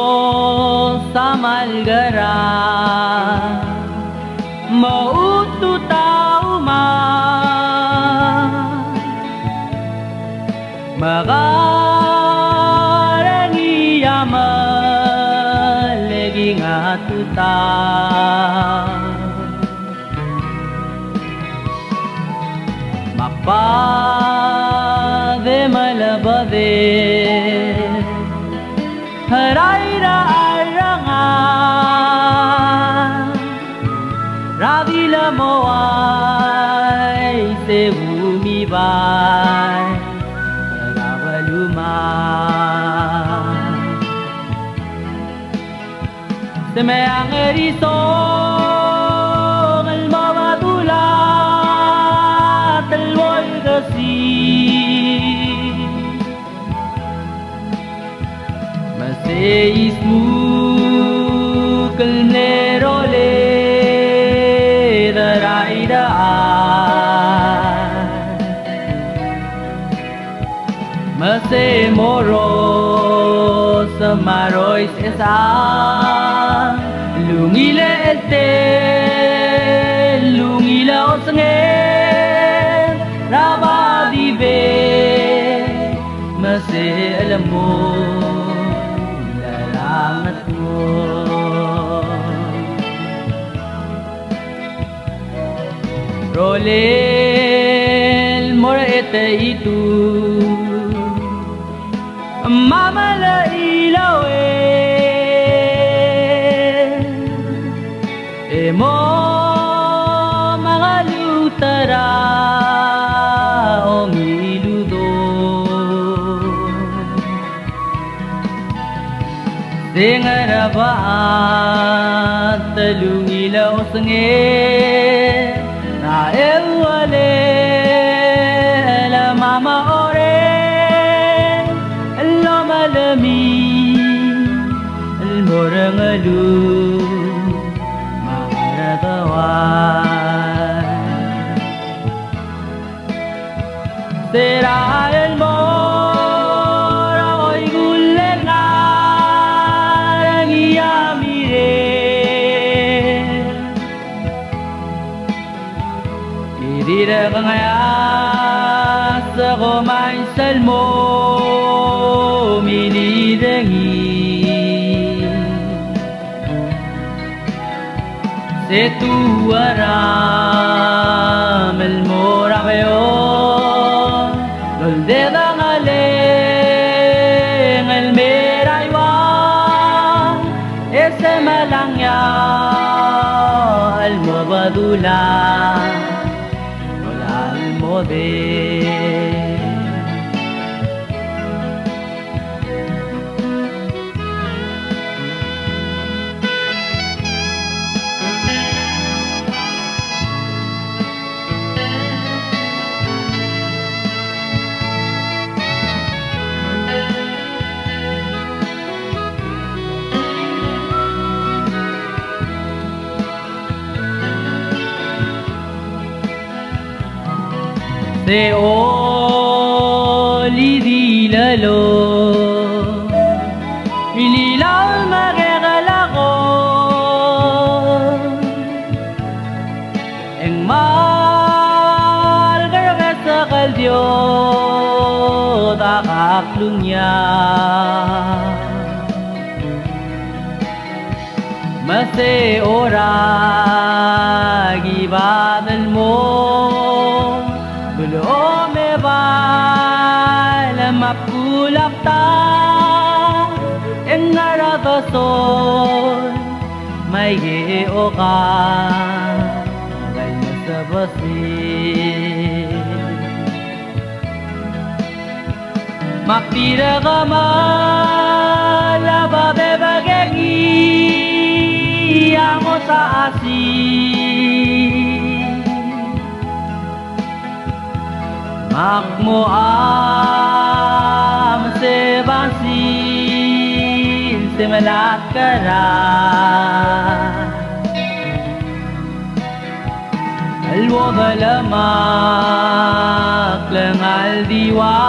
Merosa malgara mautu tauma magarangi yamal leging atuta mapade malabade Haraira arangan Radila moai se umibay Nagabaluma Se me ang erisong Almabatula Talwal kasi Seismu kalnerole daraidaan Mase moro samarois esa lungile este lungila osnge rabadibe Mase alamo Rolel mora ete itu Mama la ilawe Emo mga lutara o miludo Dengarabaan talungilaw sangin Na ewale la mama ore Lo malami Al-morangalu Maharatawan Sirayan mo Ako'y gulen na Dira kangaya sa kumay salmo minidangi Setuara melmora kayo Loldeda ngaling almeraywa Ese malangya almabadula Se oli di lalo Ililaw maregalako Eng mal karga sa kaldio Takaklong niya Mase ora gibadan mo Bulo me baila mapulap ta En naratason May geo ka Ngay nasa basin Makpira ka malaba bebagagi Amo sa asin Makmo am se basin Simulat kara الوضع لماك لنال ديوان